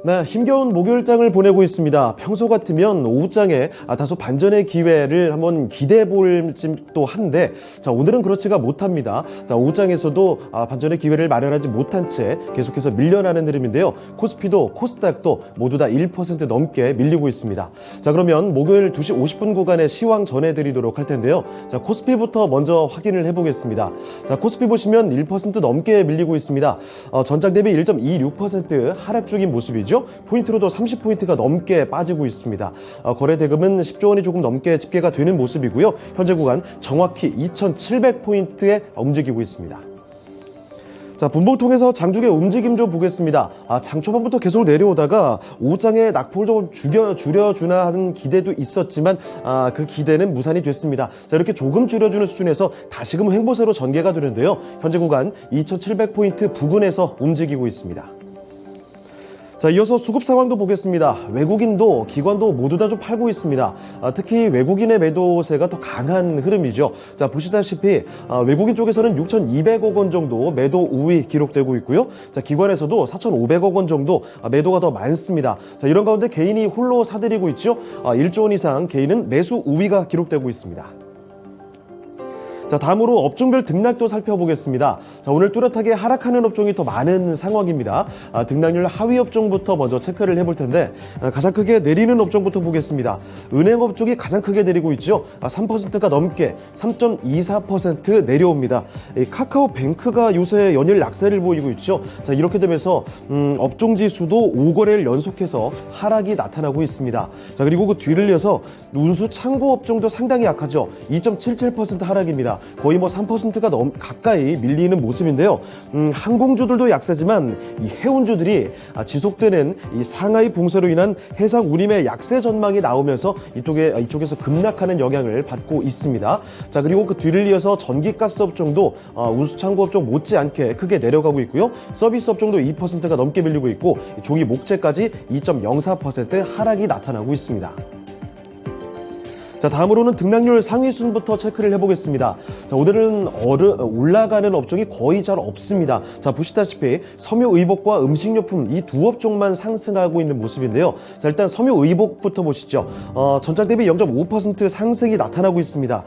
네, 힘겨운 목요일장을 보내고 있습니다. 평소 같으면 오후장에 다소 반전의 기회를 한번 기대해 볼 쯤도 한데, 자, 오늘은 그렇지가 못합니다. 자, 오후장에서도 반전의 기회를 마련하지 못한 채 계속해서 밀려나는 흐름인데요. 코스피도 코스닥도 모두 다 1% 넘게 밀리고 있습니다. 자, 그러면 목요일 2시 50분 구간의 시황 전해드리도록 할 텐데요. 자, 코스피부터 먼저 확인을 해보겠습니다. 자, 코스피 보시면 1% 넘게 밀리고 있습니다. 전장 대비 1.26% 하락 중인 모습이죠. 포인트로도 30포인트가 넘게 빠지고 있습니다. 거래 대금은 10조 원이 조금 넘게 집계가 되는 모습이고요. 현재 구간 정확히 2,700포인트에 움직이고 있습니다. 자, 분봉 통해서 장중의 움직임 좀 보겠습니다. 장 초반부터 계속 내려오다가 오후장에 낙폭을 좀 줄여주나 하는 기대도 있었지만 그 기대는 무산이 됐습니다. 자, 이렇게 조금 줄여주는 수준에서 다시금 횡보세로 전개가 되는데요. 현재 구간 2,700포인트 부근에서 움직이고 있습니다. 자, 이어서 수급 상황도 보겠습니다. 외국인도 기관도 모두 다 좀 팔고 있습니다. 특히 외국인의 매도세가 더 강한 흐름이죠. 자, 보시다시피 외국인 쪽에서는 6,200억 원 정도 매도 우위 기록되고 있고요. 자, 기관에서도 4,500억 원 정도 매도가 더 많습니다. 자, 이런 가운데 개인이 홀로 사들이고 있죠. 1조 원 이상 개인은 매수 우위가 기록되고 있습니다. 자, 다음으로 업종별 등락도 살펴보겠습니다. 자, 오늘 뚜렷하게 하락하는 업종이 더 많은 상황입니다. 등락률 하위 업종부터 먼저 체크를 해볼 텐데 가장 크게 내리는 업종부터 보겠습니다. 은행업 쪽이 가장 크게 내리고 있죠. 3%가 넘게 3.24% 내려옵니다. 카카오뱅크가 요새 연일 약세를 보이고 있죠. 자, 이렇게 되면서 업종 지수도 5거래를 연속해서 하락이 나타나고 있습니다. 자, 그리고 그 뒤를 이어서 운수 창고 업종도 상당히 약하죠. 2.77% 하락입니다. 거의 3%가 가까이 밀리는 모습인데요. 항공주들도 약세지만 이 해운주들이 지속되는 이 상하이 봉쇄로 인한 해상 운임의 약세 전망이 나오면서 이쪽에서 급락하는 영향을 받고 있습니다. 자, 그리고 그 뒤를 이어서 전기가스 업종도 운수창고 업종 못지않게 크게 내려가고 있고요. 서비스 업종도 2%가 넘게 밀리고 있고 종이 목재까지 2.04% 하락이 나타나고 있습니다. 자, 다음으로는 등락률 상위 순부터 체크를 해보겠습니다. 자, 오늘은 올라가는 업종이 거의 잘 없습니다. 자, 보시다시피 섬유의복과 음식료품 이 두 업종만 상승하고 있는 모습인데요. 자, 일단 섬유의복부터 보시죠. 전장 대비 0.5% 상승이 나타나고 있습니다.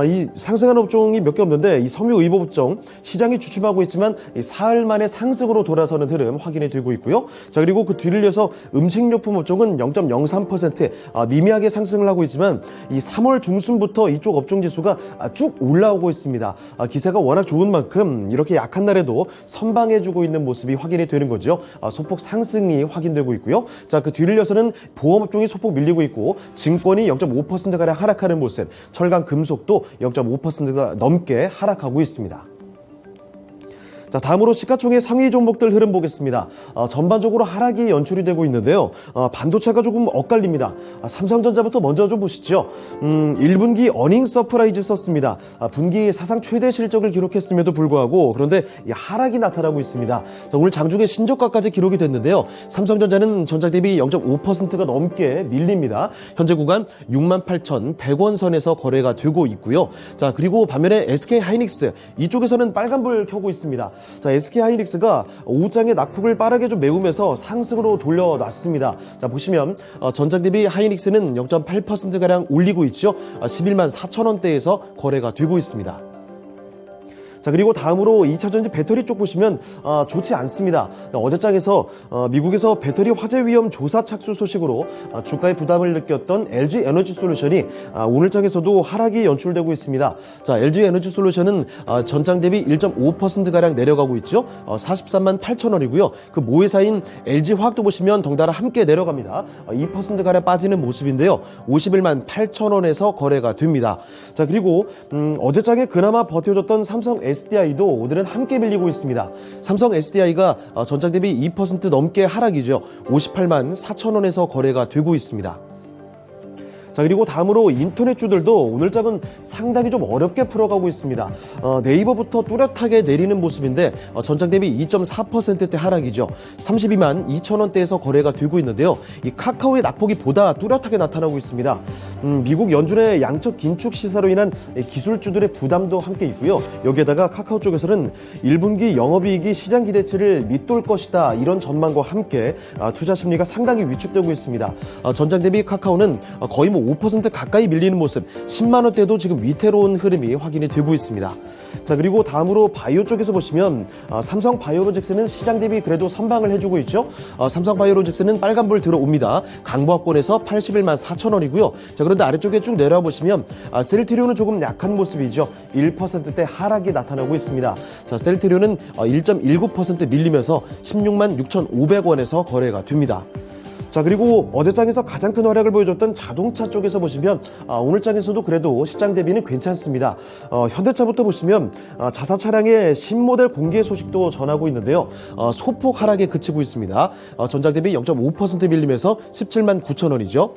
이 상승하는 업종이 몇 개 없는데 이 섬유의복 업종 시장이 주춤하고 있지만 이 사흘 만에 상승으로 돌아서는 흐름 확인이 되고 있고요. 자, 그리고 그 뒤를 이어서 음식료품 업종은 0.03% 미미하게 상승을 하고 있지만 이 3월 중순부터 이쪽 업종 지수가 쭉 올라오고 있습니다. 기세가 워낙 좋은 만큼 이렇게 약한 날에도 선방해주고 있는 모습이 확인이 되는 거죠. 소폭 상승이 확인되고 있고요. 자, 그 뒤를 이어서는 보험 업종이 소폭 밀리고 있고 증권이 0.5%가량 하락하는 모습, 철강 금속도 0.5%가 넘게 하락하고 있습니다. 자, 다음으로 시가총액 상위 종목들 흐름 보겠습니다. 전반적으로 하락이 연출이 되고 있는데요. 반도체가 조금 엇갈립니다. 삼성전자부터 먼저 좀 보시죠. 1분기 어닝 서프라이즈 썼습니다. 분기 사상 최대 실적을 기록했음에도 불구하고 그런데 하락이 나타나고 있습니다. 자, 오늘 장중에 신저가까지 기록이 됐는데요. 삼성전자는 전장 대비 0.5%가 넘게 밀립니다. 현재 구간 68,100원 선에서 거래가 되고 있고요. 자, 그리고 반면에 SK하이닉스 이쪽에서는 빨간불 켜고 있습니다. 자, SK하이닉스가 오후장에 낙폭을 빠르게 좀 메우면서 상승으로 돌려놨습니다. 자, 보시면 전장 대비 하이닉스는 0.8%가량 올리고 있죠. 11만 4천 원대에서 거래가 되고 있습니다. 자, 그리고 다음으로 2차전지 배터리 쪽 보시면 좋지 않습니다. 어제장에서 미국에서 배터리 화재 위험 조사 착수 소식으로 주가의 부담을 느꼈던 LG 에너지 솔루션이 오늘장에서도 하락이 연출되고 있습니다. 자, LG 에너지 솔루션은 전장 대비 1.5%가량 내려가고 있죠. 43만 8천 원이고요. 그 모회사인 LG 화학도 보시면 덩달아 함께 내려갑니다. 2%가량 빠지는 모습인데요. 51만 8천 원에서 거래가 됩니다. 자, 그리고 어제장에 그나마 버텨줬던 삼성 SDI도 오늘은 함께 밀리고 있습니다. 삼성 SDI가 전장 대비 2% 넘게 하락이죠. 58만 4천 원에서 거래가 되고 있습니다. 자, 그리고 다음으로 인터넷주들도 오늘장은 상당히 좀 어렵게 풀어가고 있습니다. 네이버부터 뚜렷하게 내리는 모습인데 전장 대비 2.4%대 하락이죠. 32만 2천 원대에서 거래가 되고 있는데요. 이 카카오의 낙폭이 보다 뚜렷하게 나타나고 있습니다. 미국 연준의 양적 긴축 시사로 인한 기술주들의 부담도 함께 있고요. 여기에다가 카카오 쪽에서는 1분기 영업이익이 시장 기대치를 밑돌 것이다, 이런 전망과 함께 투자 심리가 상당히 위축되고 있습니다. 전장 대비 카카오는 거의 5% 가까이 밀리는 모습, 10만 원대도 지금 위태로운 흐름이 확인이 되고 있습니다. 자, 그리고 다음으로 바이오 쪽에서 보시면 삼성 바이오로직스는 시장 대비 그래도 선방을 해주고 있죠. 삼성 바이오로직스는 빨간불 들어옵니다. 강보합권에서 81만 4천 원이고요. 자, 그런데 아래쪽에 쭉 내려와 보시면 셀트리온은 조금 약한 모습이죠. 1%대 하락이 나타나고 있습니다. 자, 셀트리온은 1.19% 밀리면서 16만 6,500원에서 거래가 됩니다. 자, 그리고 어제장에서 가장 큰 활약을 보여줬던 자동차 쪽에서 보시면 오늘장에서도 그래도 시장 대비는 괜찮습니다. 현대차부터 보시면 자사 차량의 신모델 공개 소식도 전하고 있는데요. 소폭 하락에 그치고 있습니다. 전장 대비 0.5% 밀리면서 17만 9천 원이죠.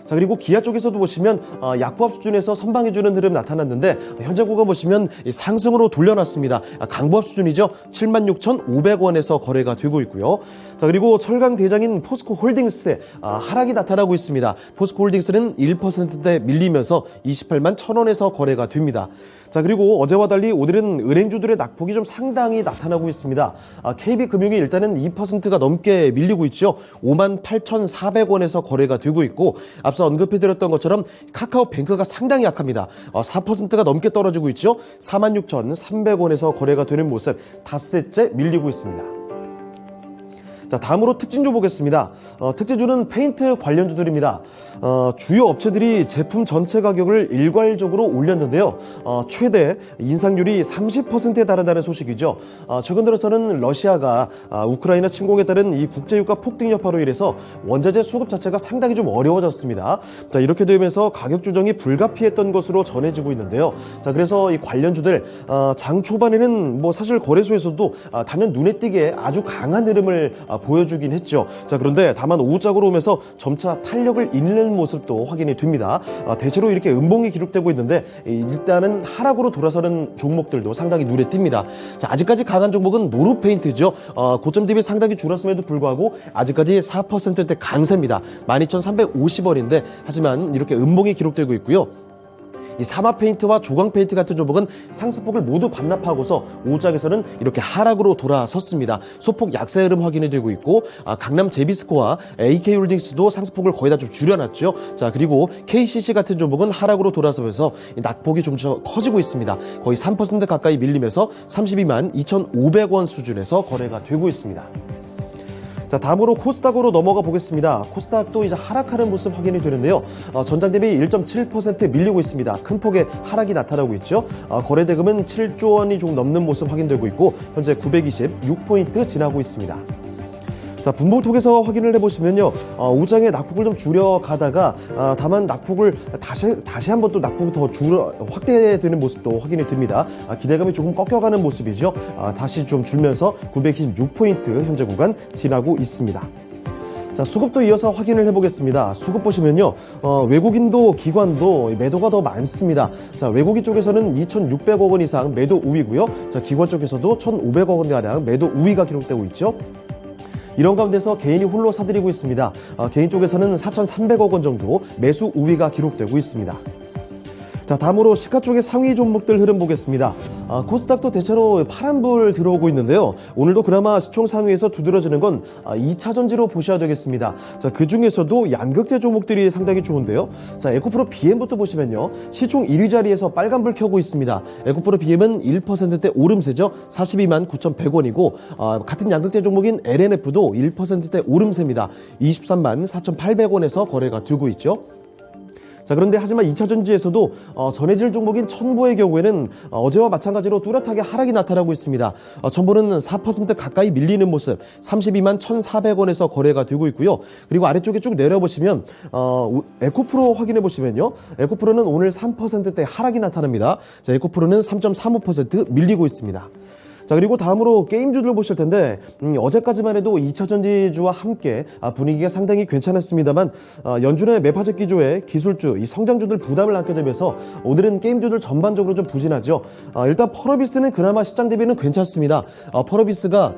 자, 그리고 기아 쪽에서도 보시면 약보합 수준에서 선방해주는 흐름 나타났는데 현재 구간 보시면 상승으로 돌려놨습니다. 강보합 수준이죠. 76,500원에서 거래가 되고 있고요. 자, 그리고 철강 대장인 포스코 홀딩스의 하락이 나타나고 있습니다. 포스코 홀딩스는 1%대 밀리면서 28만 1,000원에서 거래가 됩니다. 자, 그리고 어제와 달리 오늘은 은행주들의 낙폭이 좀 상당히 나타나고 있습니다. KB금융이 일단은 2%가 넘게 밀리고 있죠. 5만 8,400원에서 거래가 되고 있고, 앞서 언급해드렸던 것처럼 카카오뱅크가 상당히 약합니다. 4%가 넘게 떨어지고 있죠. 46,300원에서 거래가 되는 모습, 닷새째 밀리고 있습니다. 자, 다음으로 특징주 보겠습니다. 특징주는 페인트 관련주들입니다. 주요 업체들이 제품 전체 가격을 일괄적으로 올렸는데요. 최대 인상률이 30%에 달한다는 소식이죠. 최근 들어서는 러시아가 우크라이나 침공에 따른 이 국제유가 폭등 여파로 인해서 원자재 수급 자체가 상당히 좀 어려워졌습니다. 자, 이렇게 되면서 가격 조정이 불가피했던 것으로 전해지고 있는데요. 자, 그래서 이 관련주들 장 초반에는 뭐 사실 거래소에서도 단연 눈에 띄게 아주 강한 흐름을 보여주긴 했죠. 자, 그런데 다만 오후장으로 오면서 점차 탄력을 잃는 모습도 확인이 됩니다. 대체로 이렇게 음봉이 기록되고 있는데 일단은 하락으로 돌아서는 종목들도 상당히 눈에 띕니다. 자, 아직까지 강한 종목은 노루페인트죠. 고점 대비 상당히 줄었음에도 불구하고 아직까지 4%대 강세입니다. 12,350원인데 하지만 이렇게 음봉이 기록되고 있고요. 이 사마페인트와 조광페인트 같은 종목은 상승폭을 모두 반납하고서 오후장에서는 이렇게 하락으로 돌아섰습니다. 소폭 약세 흐름 확인이 되고 있고, 강남 제비스코와 AK홀딩스도 상승폭을 거의 다 좀 줄여놨죠. 자, 그리고 KCC 같은 종목은 하락으로 돌아서면서 낙폭이 좀 더 커지고 있습니다. 거의 3% 가까이 밀리면서 32만 2,500원 수준에서 거래가 되고 있습니다. 자, 다음으로 코스닥으로 넘어가 보겠습니다. 코스닥도 이제 하락하는 모습 확인이 되는데요. 전장 대비 1.7% 밀리고 있습니다. 큰 폭의 하락이 나타나고 있죠. 거래 대금은 7조 원이 좀 넘는 모습 확인되고 있고, 현재 926포인트 지나고 있습니다. 자, 분봉 통해서 확인을 해보시면요. 오장의 낙폭을 좀 줄여가다가 다만 낙폭을 다시 한번 또 낙폭이 더 확대되는 모습도 확인이 됩니다. 기대감이 조금 꺾여가는 모습이죠. 다시 좀 줄면서 926포인트 현재 구간 지나고 있습니다. 자, 수급도 이어서 확인을 해보겠습니다. 수급 보시면요. 외국인도 기관도 매도가 더 많습니다. 자, 외국인 쪽에서는 2,600억 원 이상 매도 우위고요. 자, 기관 쪽에서도 1,500억 원가량 매도 우위가 기록되고 있죠. 이런 가운데서 개인이 홀로 사들이고 있습니다. 개인 쪽에서는 4,300억 원 정도 매수 우위가 기록되고 있습니다. 자, 다음으로 시가 쪽의 상위 종목들 흐름 보겠습니다. 코스닥도 대체로 파란불 들어오고 있는데요. 오늘도 그나마 시총 상위에서 두드러지는 건 2차 전지로 보셔야 되겠습니다. 자, 그 중에서도 양극재 종목들이 상당히 좋은데요. 자, 에코프로 BM부터 보시면요. 시총 1위 자리에서 빨간불 켜고 있습니다. 에코프로 BM은 1%대 오름세죠. 42만 9,100원이고, 같은 양극재 종목인 LNF도 1%대 오름세입니다. 23만 4,800원에서 거래가 되고 있죠. 자, 그런데 하지만 2차 전지에서도 전해질 종목인 첨보의 경우에는 어제와 마찬가지로 뚜렷하게 하락이 나타나고 있습니다. 첨보는 4% 가까이 밀리는 모습, 32만 1,400원에서 거래가 되고 있고요. 그리고 아래쪽에 쭉 내려보시면 에코프로 확인해 보시면요. 에코프로는 오늘 3%대 하락이 나타납니다. 자, 에코프로는 3.35% 밀리고 있습니다. 자, 그리고 다음으로 게임주들 보실 텐데 어제까지만 해도 2차 전지주와 함께 분위기가 상당히 괜찮았습니다만 연준의 매파적 기조에 기술주, 이 성장주들 부담을 안게 되면서 오늘은 게임주들 전반적으로 좀 부진하죠. 일단 펄어비스는 그나마 시장 대비는 괜찮습니다. 펄어비스가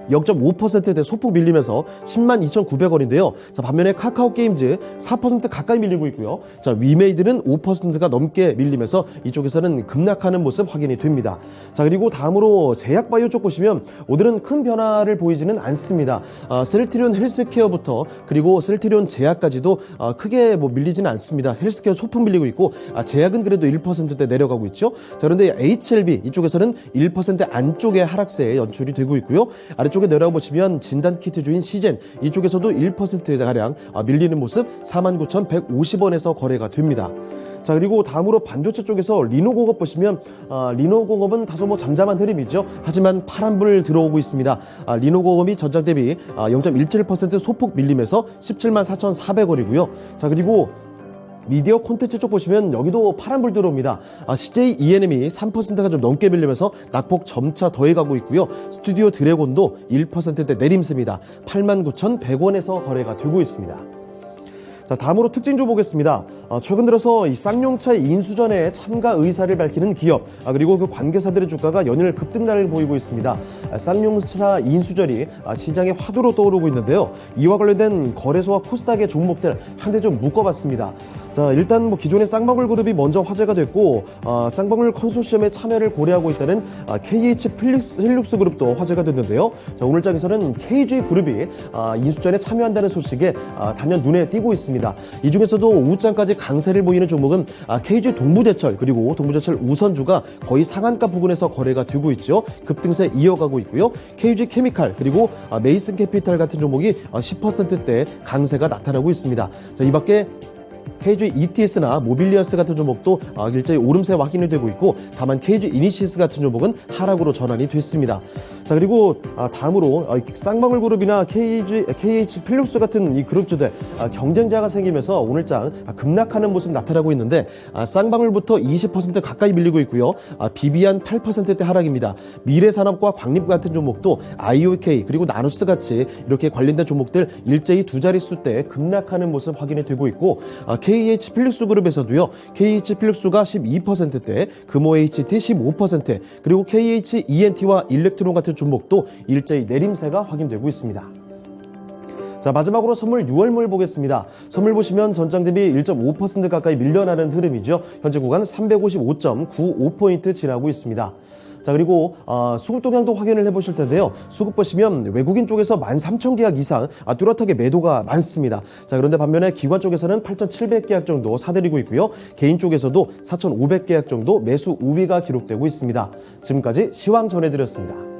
0.5%대 소폭 밀리면서 102,900원인데요. 자, 반면에 카카오게임즈 4% 가까이 밀리고 있고요. 자, 위메이드는 5%가 넘게 밀리면서 이쪽에서는 급락하는 모습 확인이 됩니다. 자, 그리고 다음으로 제약바이오 쪽 보시면 오늘은 큰 변화를 보이지는 않습니다. 셀트리온 헬스케어부터 그리고 셀트리온 제약까지도 크게 밀리지는 않습니다. 헬스케어 소폭 밀리고 있고 제약은 그래도 1%대 내려가고 있죠. 자, 그런데 HLB 이쪽에서는 1% 안쪽의 하락세에 연출이 되고 있고요. 아래쪽에 내려가 보시면 진단키트주인 시젠 이쪽에서도 1%가량 밀리는 모습 49,150원에서 거래가 됩니다. 자, 그리고 다음으로 반도체 쪽에서 리노공업 보시면 리노공업은 다소 잠잠한 흐름이죠. 하지만 파란불 들어오고 있습니다. 리노공업이 전장 대비 0.17% 소폭 밀리면서 174,400원이고요. 자, 그리고 미디어 콘텐츠 쪽 보시면 여기도 파란불 들어옵니다. CJ ENM이 3%가 좀 넘게 밀리면서 낙폭 점차 더해가고 있고요. 스튜디오 드래곤도 1%대 내림세입니다. 89,100원에서 거래가 되고 있습니다. 자, 다음으로 특징주 보겠습니다. 최근 들어서 이 쌍용차의 인수전에 참가 의사를 밝히는 기업, 그리고 그 관계사들의 주가가 연일 급등락을 보이고 있습니다. 쌍용차 인수전이 시장의 화두로 떠오르고 있는데요. 이와 관련된 거래소와 코스닥의 종목들 한 대 좀 묶어봤습니다. 자, 일단 기존의 쌍방울 그룹이 먼저 화제가 됐고, 쌍방울 컨소시엄에 참여를 고려하고 있다는 KH 필룩스 그룹도 화제가 됐는데요. 자, 오늘 장에서는 KG 그룹이 인수전에 참여한다는 소식에 단연 눈에 띄고 있습니다. 이 중에서도 오후장까지 강세를 보이는 종목은 KG 동부제철 그리고 동부제철 우선주가 거의 상한가 부근에서 거래가 되고 있죠. 급등세 이어가고 있고요. KG 케미칼 그리고 메이슨 캐피탈 같은 종목이 10%대 강세가 나타나고 있습니다. 자, 이 밖에 KG ETS나 모빌리언스 같은 종목도 일제히 오름세 확인이 되고 있고, 다만 KG 이니시스 같은 종목은 하락으로 전환이 됐습니다. 자, 그리고 다음으로 쌍방울 그룹이나 KH 필룩스 같은 이 그룹주들 경쟁자가 생기면서 오늘장 급락하는 모습 나타나고 있는데, 쌍방울부터 20% 가까이 밀리고 있고요. 비비안 8%대 하락입니다. 미래산업과 광립 같은 종목도 IOK 그리고 나누스 같이 이렇게 관련된 종목들 일제히 두 자릿수대 급락하는 모습 확인이 되고 있고, KH 필룩스 그룹에서도요. KH 필룩스가 12%대, 금호 HT 15%, 그리고 KH ENT와 일렉트론 같은 종목도 일제히 내림세가 확인되고 있습니다. 자, 마지막으로 선물 6월물 보겠습니다. 선물 보시면 전장 대비 1.5% 가까이 밀려나는 흐름이죠. 현재 구간 355.95포인트 지나고 있습니다. 자, 그리고 수급 동향도 확인을 해보실 텐데요. 수급 보시면 외국인 쪽에서 13,000계약 이상 뚜렷하게 매도가 많습니다. 자, 그런데 반면에 기관 쪽에서는 8,700계약 정도 사들이고 있고요. 개인 쪽에서도 4,500계약 정도 매수 우위가 기록되고 있습니다. 지금까지 시황 전해드렸습니다.